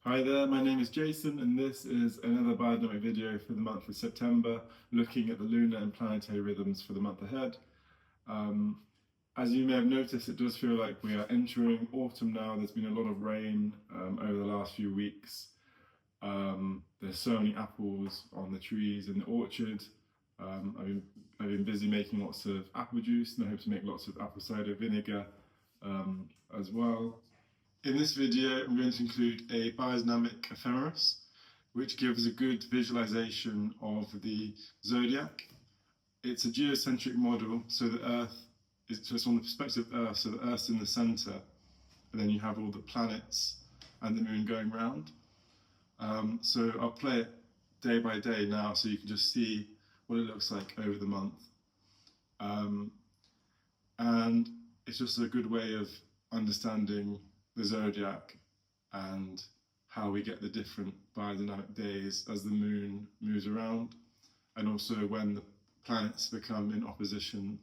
Hi there, my name is Jason and this is another biodynamic video for the month of September, looking at the lunar and planetary rhythms for the month ahead. Um, as you may have noticed, it does feel like we are entering autumn now. There's been a lot of rain over the last few weeks. There's so many apples on the trees in the orchard. I've been busy making lots of apple juice and I hope to make lots of apple cider vinegar as well. In this video, I'm going to include a biodynamic ephemeris, which gives a good visualization of the zodiac. It's a geocentric model, so the Earth is just on the perspective of Earth, so the Earth's in the center, and then you have all the planets and the moon going round. So I'll play it day by day now, so you can just see what it looks like over the month. And it's just a good way of understanding the zodiac and how we get the different biodynamic days as the moon moves around, and also when the planets become in opposition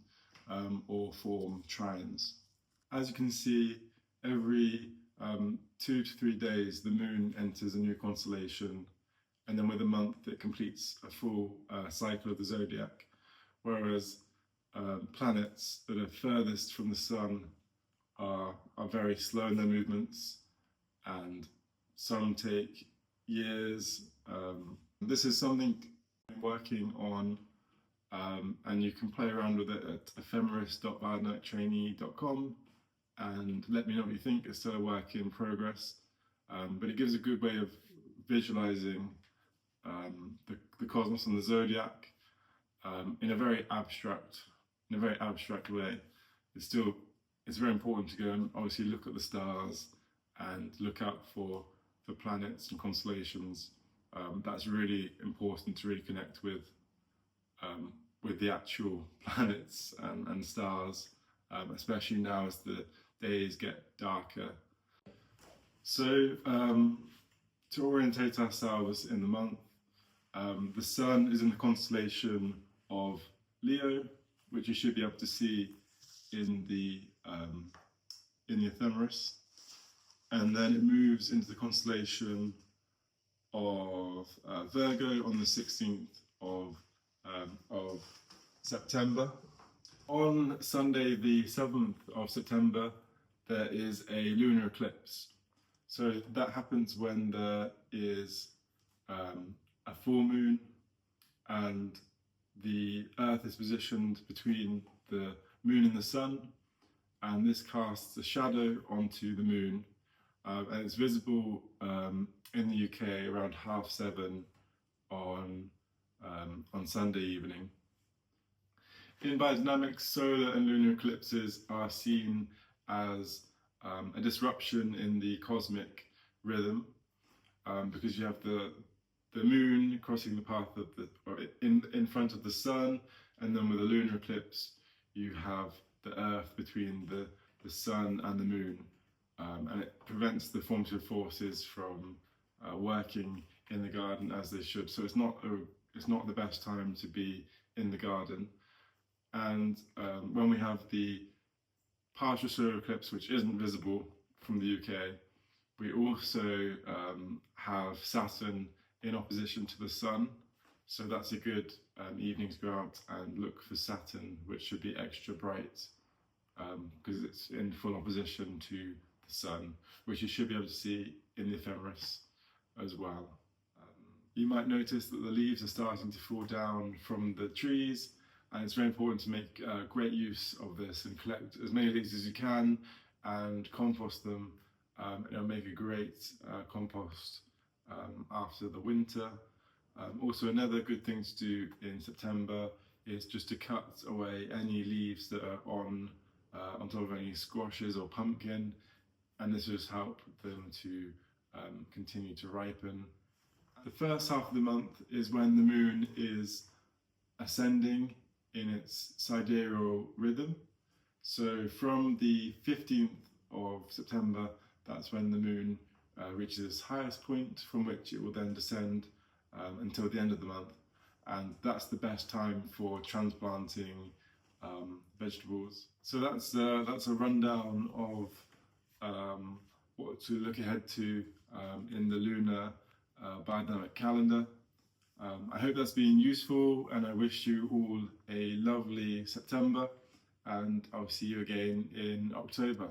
or form trines. As you can see, every 2 to 3 days the moon enters a new constellation, and then with a month it completes a full cycle of the zodiac, whereas planets that are furthest from the sun are very slow in their movements, and some take years. This is something I'm working on, and you can play around with it at ephemeris.biodynamictrainee.com and let me know what you think. It's still a work in progress, but it gives a good way of visualizing the cosmos and the zodiac in a very abstract way. It's very important to go and obviously look at the stars and look out for planets and constellations. That's really important to really connect with the actual planets and stars, especially now as the days get darker. So to orientate ourselves in the month, the sun is in the constellation of Leo, which you should be able to see in the ephemeris, and then it moves into the constellation of Virgo on the 16th of September. On Sunday the 7th of September there is a lunar eclipse. So that happens when there is a full moon and the Earth is positioned between the moon and the sun, and this casts a shadow onto the moon, and it's visible in the UK around 7:30 on Sunday evening. In biodynamics, solar and lunar eclipses are seen as a disruption in the cosmic rhythm, because you have the moon crossing the path of in front of the sun, and then with a lunar eclipse you have the Earth between the sun and the moon, and it prevents the formative forces from working in the garden as they should. So it's not the best time to be in the garden. And when we have the partial solar eclipse, which isn't visible from the UK, we also have Saturn in opposition to the sun. So that's a good evening to go out and look for Saturn, which should be extra bright because it's in full opposition to the sun, which you should be able to see in the ephemeris as well. You might notice that the leaves are starting to fall down from the trees, and it's very important to make great use of this and collect as many leaves as you can and compost them. It'll make a great compost after the winter. Also, another good thing to do in September is just to cut away any leaves that are on top of any squashes or pumpkin, and this will just help them to continue to ripen. The first half of the month is when the moon is ascending in its sidereal rhythm. So from the 15th of September, that's when the moon reaches its highest point, from which it will then descend until the end of the month, and that's the best time for transplanting vegetables. So that's a rundown of what to look ahead to in the lunar biodynamic calendar. I hope that's been useful, and I wish you all a lovely September, and I'll see you again in October.